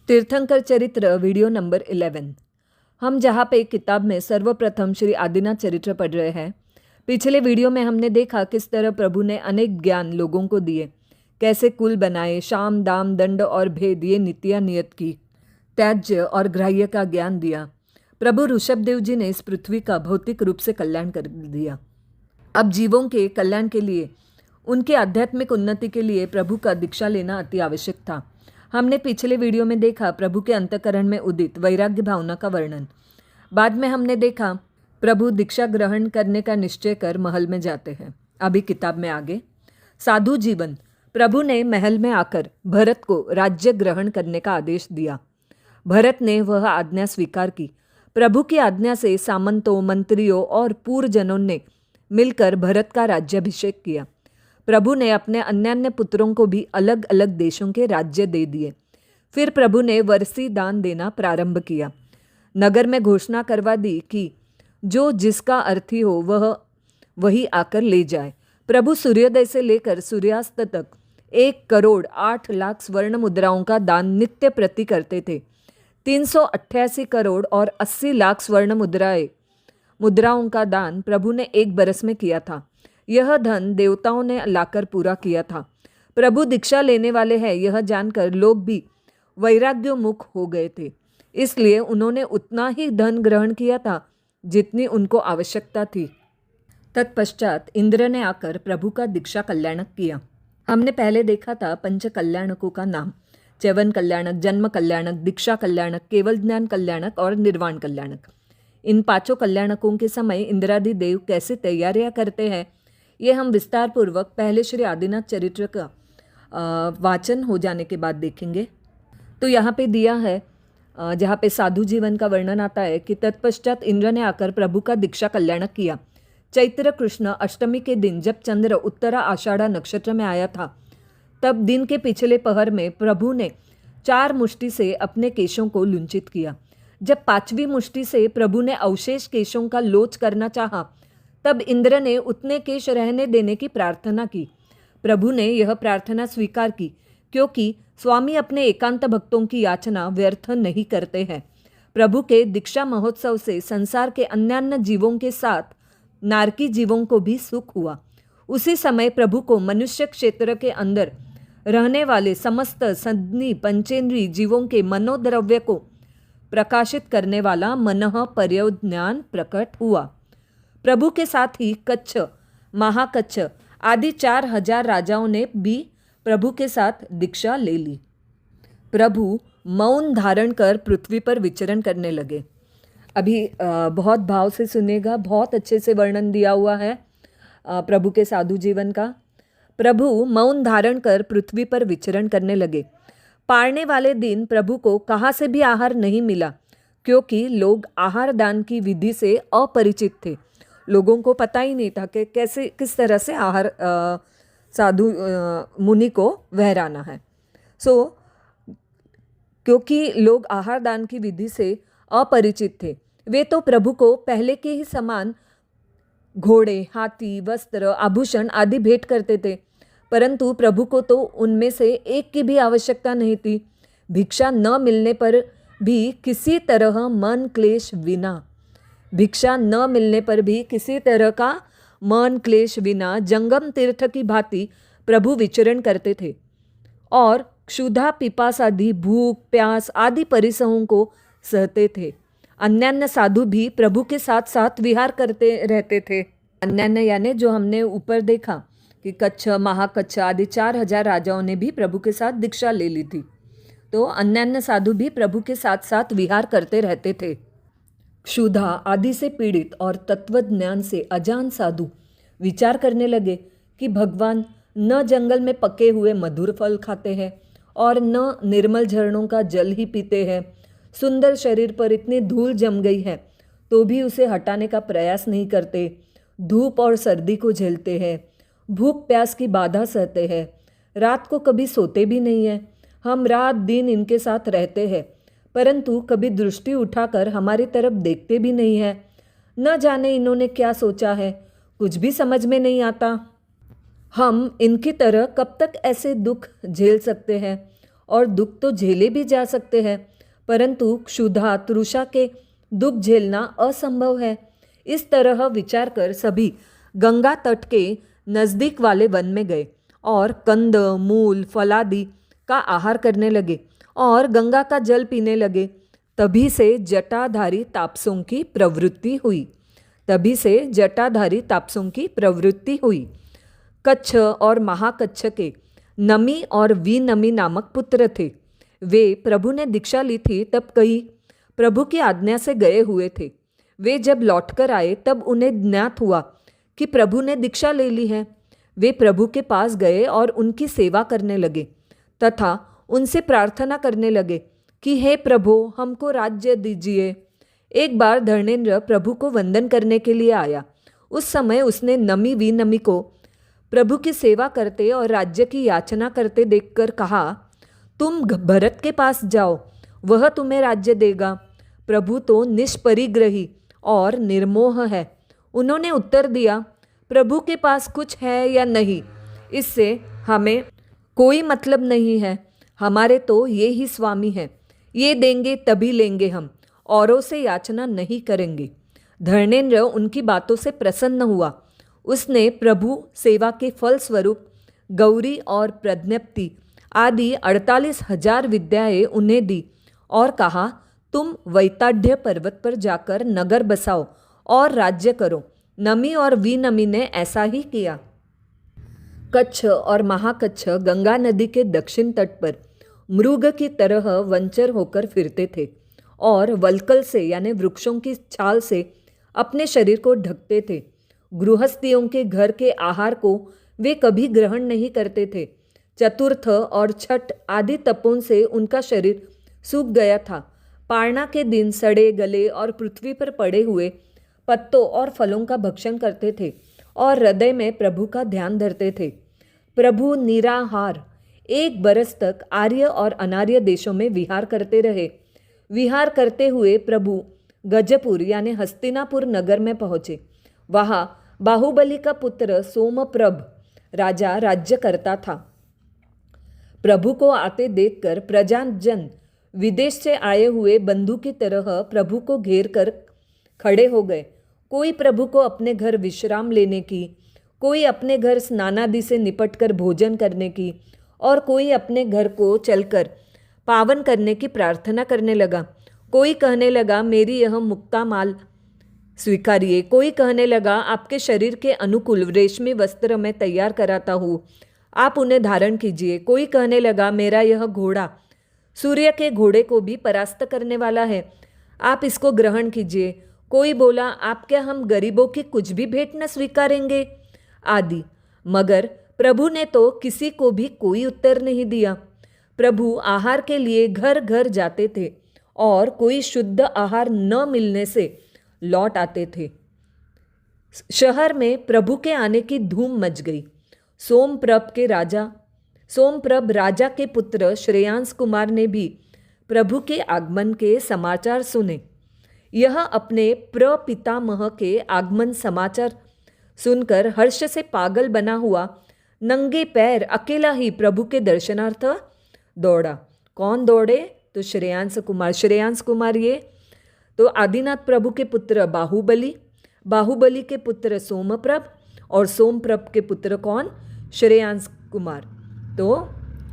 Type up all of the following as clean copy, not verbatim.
तीर्थंकर चरित्र video number 11। हम जहाँ पे किताब में सर्वप्रथम श्री आदिनाथ चरित्र पढ़ रहे हैं। पिछले वीडियो में हमने देखा किस तरह प्रभु ने अनेक ज्ञान लोगों को दिए, कैसे कुल बनाए, शाम दाम दंड और भेद ये नीतियाँ नियत की, त्याज्य और ग्राह्य का ज्ञान दिया। प्रभु ऋषभदेव जी ने इस पृथ्वी का भौतिक रूप से कल्याण कर दिया। अब जीवों के कल्याण के लिए, उनके आध्यात्मिक उन्नति के लिए प्रभु का दीक्षा लेना अति आवश्यक था। हमने पिछले वीडियो में देखा प्रभु के अंतःकरण में उदित वैराग्य भावना का वर्णन। बाद में हमने देखा प्रभु दीक्षा ग्रहण करने का निश्चय कर महल में जाते हैं। अभी किताब में आगे साधु जीवन। प्रभु ने महल में आकर भरत को राज्य ग्रहण करने का आदेश दिया। भरत ने वह आज्ञा स्वीकार की। प्रभु की आज्ञा से सामंतों, मंत्रियों और पूर्वजनों ने मिलकर भरत का राज्याभिषेक किया। प्रभु ने अपने अन्य पुत्रों को भी अलग अलग देशों के राज्य दे दिए। फिर प्रभु ने वर्षी दान देना प्रारंभ किया। नगर में घोषणा करवा दी कि जो जिसका अर्थी हो वह वही आकर ले जाए। प्रभु सूर्योदय से लेकर सूर्यास्त तक 1,08,00,000 स्वर्ण मुद्राओं का दान नित्य प्रति करते थे। 388 करोड़ और 80 लाख स्वर्ण मुद्राओं का दान प्रभु ने एक बरस में किया था। यह धन देवताओं ने लाकर पूरा किया था। प्रभु दीक्षा लेने वाले हैं यह जानकर लोग भी वैराग्योन्मुख हो गए थे, इसलिए उन्होंने उतना ही धन ग्रहण किया था जितनी उनको आवश्यकता थी। तत्पश्चात इंद्र ने आकर प्रभु का दीक्षा कल्याणक किया। हमने पहले देखा था पंच कल्याणकों का नाम: च्यवन कल्याणक, जन्म कल्याणक, दीक्षा कल्याणक, केवल ज्ञान कल्याणक और निर्वाण कल्याणक। इन पांचों कल्याणकों के समय इंद्रादि देव कैसे तैयारियां करते हैं ये हम विस्तार पूर्वक पहले श्री आदिनाथ चरित्र का वाचन हो जाने के बाद देखेंगे। तो यहाँ पे दिया है जहाँ पे साधु जीवन का वर्णन आता है कि तत्पश्चात इंद्र ने आकर प्रभु का दीक्षा कल्याणक किया। चैत्र कृष्ण अष्टमी के दिन जब चंद्र उत्तरा आषाढ़ा नक्षत्र में आया था, तब दिन के पिछले पहर में प्रभु ने 4 मुष्टि से अपने केशों को लुंचित किया। जब 5वीं मुष्टि से प्रभु ने अवशेष केशों का लोच करना चाहा, तब इंद्र ने उतने केश रहने देने की प्रार्थना की। प्रभु ने यह प्रार्थना स्वीकार की, क्योंकि स्वामी अपने एकांत भक्तों की याचना व्यर्थ नहीं करते हैं। प्रभु के दीक्षा महोत्सव से संसार के अन्यान्य जीवों के साथ नारकी जीवों को भी सुख हुआ। उसी समय प्रभु को मनुष्य क्षेत्र के अंदर रहने वाले समस्त संज्ञी पंचेंद्रीय जीवों के मनोद्रव्य को प्रकाशित करने वाला मनः पर्यज्ञान प्रकट हुआ। प्रभु के साथ ही कच्छ, महाकच्छ आदि 4,000 राजाओं ने भी प्रभु के साथ दीक्षा ले ली। प्रभु मौन धारण कर पृथ्वी पर विचरण करने लगे। अभी बहुत भाव से सुनेगा, बहुत अच्छे से वर्णन दिया हुआ है प्रभु के साधु जीवन का। प्रभु मौन धारण कर पृथ्वी पर विचरण करने लगे। पारने वाले दिन प्रभु को कहाँ से भी आहार नहीं मिला, क्योंकि लोग आहार दान की विधि से अपरिचित थे। लोगों को पता ही नहीं था कि कैसे किस तरह से आहार साधु मुनि को वहराना है। क्योंकि लोग आहार दान की विधि से अपरिचित थे, वे तो प्रभु को पहले के ही समान घोड़े, हाथी, वस्त्र, आभूषण आदि भेंट करते थे, परंतु प्रभु को तो उनमें से एक की भी आवश्यकता नहीं थी। भिक्षा न मिलने पर भी किसी तरह मन क्लेश विना जंगम तीर्थ की भांति प्रभु विचरण करते थे और क्षुधा, पिपासादि, भूख, प्यास आदि परिसहों को सहते थे। अन्यान्य साधु भी प्रभु के साथ साथ विहार करते रहते थे। अन्यान्य यानी जो हमने ऊपर देखा कि कच्छ, महाकच्छ आदि 4,000 राजाओं ने भी प्रभु के साथ दीक्षा ले ली थी, तो अन्यान्य साधु भी प्रभु के साथ साथ विहार करते रहते थे। क्षुधा आदि से पीड़ित और तत्वज्ञान से अजान साधु विचार करने लगे कि भगवान न जंगल में पके हुए मधुर फल खाते हैं और न निर्मल झरनों का जल ही पीते हैं। सुंदर शरीर पर इतनी धूल जम गई है तो भी उसे हटाने का प्रयास नहीं करते। धूप और सर्दी को झेलते हैं, भूख प्यास की बाधा सहते हैं, रात को कभी सोते भी नहीं हैं। हम रात दिन इनके साथ रहते हैं, परंतु कभी दृष्टि उठाकर हमारी तरफ देखते भी नहीं है। न जाने इन्होंने क्या सोचा है, कुछ भी समझ में नहीं आता। हम इनकी तरह कब तक ऐसे दुख झेल सकते हैं और दुख तो झेले भी जा सकते हैं, परंतु क्षुधा तृषा के दुख झेलना असंभव है। इस तरह विचार कर सभी गंगा तट के नज़दीक वाले वन में गए और कंद मूल फलादि का आहार करने लगे और गंगा का जल पीने लगे। तभी से जटाधारी तापसों की प्रवृत्ति हुई। कच्छ और महाकच्छ के नमी और विनमी नामक पुत्र थे। वे प्रभु ने दीक्षा ली थी तब कहीं प्रभु की आज्ञा से गए हुए थे। वे जब लौटकर आए तब उन्हें ज्ञात हुआ कि प्रभु ने दीक्षा ले ली है। वे प्रभु के पास गए और उनकी सेवा करने लगे तथा उनसे प्रार्थना करने लगे कि हे प्रभु, हमको राज्य दीजिए। एक बार धर्मेंद्र प्रभु को वंदन करने के लिए आया। उस समय उसने नमी विनमी को प्रभु की सेवा करते और राज्य की याचना करते देखकर कहा, तुम भरत के पास जाओ, वह तुम्हें राज्य देगा। प्रभु तो निष्परिग्रही और निर्मोह है। उन्होंने उत्तर दिया, प्रभु के पास कुछ है या नहीं, इससे हमें कोई मतलब नहीं है। हमारे तो ये ही स्वामी हैं, ये देंगे तभी लेंगे, हम औरों से याचना नहीं करेंगे। धर्मेंद्र उनकी बातों से प्रसन्न हुआ। उसने प्रभु सेवा के फल स्वरूप गौरी और प्रज्ञप्ति आदि 48,000 विद्याएं उन्हें दी और कहा, तुम वैताढ़्य पर्वत पर जाकर नगर बसाओ और राज्य करो। नमी और विनमी ने ऐसा ही किया। कच्छ और महाकच्छ गंगा नदी के दक्षिण तट पर मृग की तरह वंचर होकर फिरते थे और वल्कल से यानी वृक्षों की छाल से अपने शरीर को ढकते थे। गृहस्थियों के घर के आहार को वे कभी ग्रहण नहीं करते थे। चतुर्थ और छठ आदि तपों से उनका शरीर सूख गया था। पारणा के दिन सड़े गले और पृथ्वी पर पड़े हुए पत्तों और फलों का भक्षण करते थे और हृदय में प्रभु का ध्यान धरते थे। प्रभु निराहार 1 बरस तक आर्य और अनार्य देशों में विहार करते रहे। विहार करते हुए प्रभु गजपुर यानी हस्तिनापुर नगर में पहुँचे। वहाँ बाहुबली का पुत्र सोमप्रभ राजा राज्य करता था। प्रभु को आते देखकर प्रजाजन विदेश से आए हुए बंधु की तरह प्रभु को घेर कर खड़े हो गए। कोई प्रभु को अपने घर विश्राम लेने की, कोई अपने घर स्नानादि से निपटकर भोजन करने की और कोई अपने घर को चलकर पावन करने की प्रार्थना करने लगा। कोई कहने लगा, मेरी यह मुक्ता माल स्वीकारिए। कोई कहने लगा, आपके शरीर के अनुकूल रेशमी वस्त्र मैं तैयार कराता हूँ, आप उन्हें धारण कीजिए। कोई कहने लगा, मेरा यह घोड़ा सूर्य के घोड़े को भी परास्त करने वाला है, आप इसको ग्रहण कीजिए। कोई बोला, आप क्या हम गरीबों की कुछ भी भेंट न स्वीकारेंगे आदि। मगर प्रभु ने तो किसी को भी कोई उत्तर नहीं दिया। प्रभु आहार के लिए घर घर जाते थे और कोई शुद्ध आहार न मिलने से लौट आते थे। शहर में प्रभु के आने की धूम मच गई। सोमप्रभ राजा के पुत्र श्रेयांस कुमार ने भी प्रभु के आगमन के समाचार सुने। यह अपने प्रपितामह के आगमन समाचार सुनकर हर्ष से पागल बना हुआ नंगे पैर अकेला ही प्रभु के दर्शनार्थ दौड़ा। कौन दौड़े? तो श्रेयांस कुमार ये तो आदिनाथ प्रभु के पुत्र बाहुबली के पुत्र सोमप्रभ और सोमप्रभ के पुत्र कौन? श्रेयांस कुमार। तो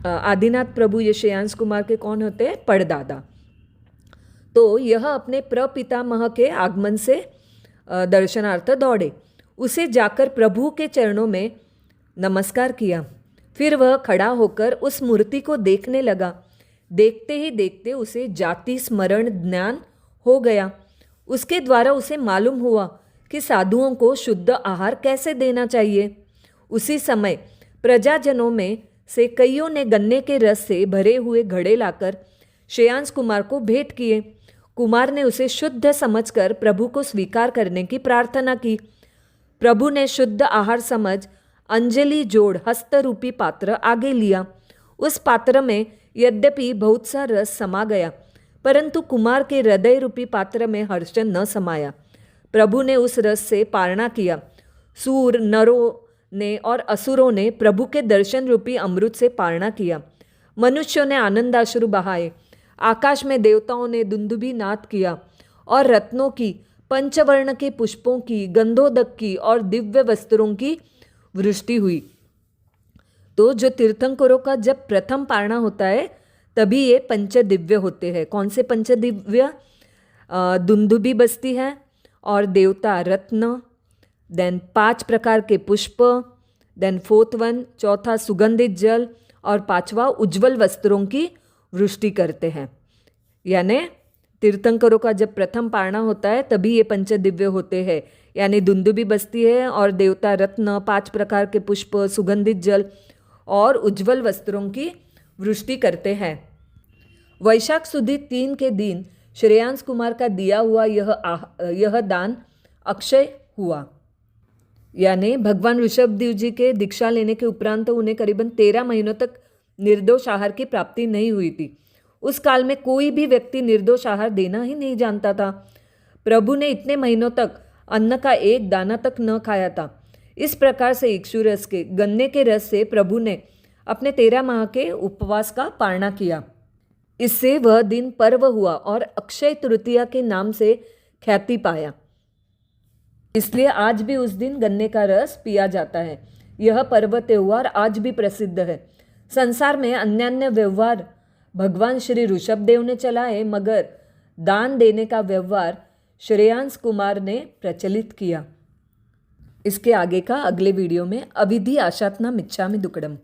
आदिनाथ प्रभु ये श्रेयांस कुमार के कौन होते हैं? परदादा। तो यह अपने प्रपितामह के आगमन से दर्शनार्थ दौड़े। उसे जाकर प्रभु के चरणों में नमस्कार किया। फिर वह खड़ा होकर उस मूर्ति को देखने लगा। देखते ही देखते उसे जाति स्मरण ज्ञान हो गया। उसके द्वारा उसे मालूम हुआ कि साधुओं को शुद्ध आहार कैसे देना चाहिए। उसी समय प्रजाजनों में से कईयों ने गन्ने के रस से भरे हुए घड़े लाकर श्रेयांस कुमार को भेंट किए। कुमार ने उसे शुद्ध समझकर प्रभु को स्वीकार करने की प्रार्थना की। प्रभु ने शुद्ध आहार समझ अंजलि जोड़ हस्तरूपी पात्र आगे लिया। उस पात्र में यद्यपि बहुत सा रस समा गया, परंतु कुमार के हृदय रूपी पात्र में हर्ष न समाया। प्रभु ने उस रस से पारणा किया। सूर नरों ने और असुरों ने प्रभु के दर्शन रूपी अमृत से पारणा किया। मनुष्यों ने आनंदाश्रु बहाए, आकाश में देवताओं ने दुंदुभी नाद किया और रत्नों की, पंचवर्ण के पुष्पों की, गंधोदक की और दिव्य वस्त्रों की वृष्टि हुई। तो जो तीर्थंकरों का जब प्रथम पारणा होता है तभी ये पंचदिव्य होते हैं। कौन से पंचदिव्य? दुंदुभी बजती है और देवता रत्न, देन 5 प्रकार के पुष्प, देन 4th वन, चौथा सुगंधित जल और 5वां उज्जवल वस्त्रों की वृष्टि करते हैं। यानी तीर्थंकरों का जब प्रथम पारणा होता है तभी ये पंचदिव्य होते हैं। यानी दुंदुभी बजती है और देवता रत्न, 5 प्रकार के पुष्प, सुगंधित जल और उज्जवल वस्त्रों की वृष्टि करते हैं। वैशाख सुदी 3 के दिन श्रेयांश कुमार का दिया हुआ यह दान अक्षय हुआ। यानी भगवान ऋषभदेव जी के दीक्षा लेने के उपरांत उन्हें करीबन 13 महीनों तक निर्दोष आहार की प्राप्ति नहीं हुई थी। उस काल में कोई भी व्यक्ति निर्दोष आहार देना ही नहीं जानता था। प्रभु ने इतने महीनों तक अन्न का एक दाना तक न खाया था। इस प्रकार से इक्षु रस के, गन्ने के रस से प्रभु ने अपने 13 माह के उपवास का पारणा किया। इससे वह दिन पर्व हुआ और अक्षय तृतीया के नाम से ख्याति पाया। इसलिए आज भी उस दिन गन्ने का रस पिया जाता है। यह पर्व त्योहार आज भी प्रसिद्ध है। संसार में अन्य व्यवहार भगवान श्री ऋषभदेव ने चलाए, मगर दान देने का व्यवहार श्रेयांश कुमार ने प्रचलित किया। इसके आगे का अगले वीडियो में अविधि आशात्ना मिच्छामि दुक्कडम।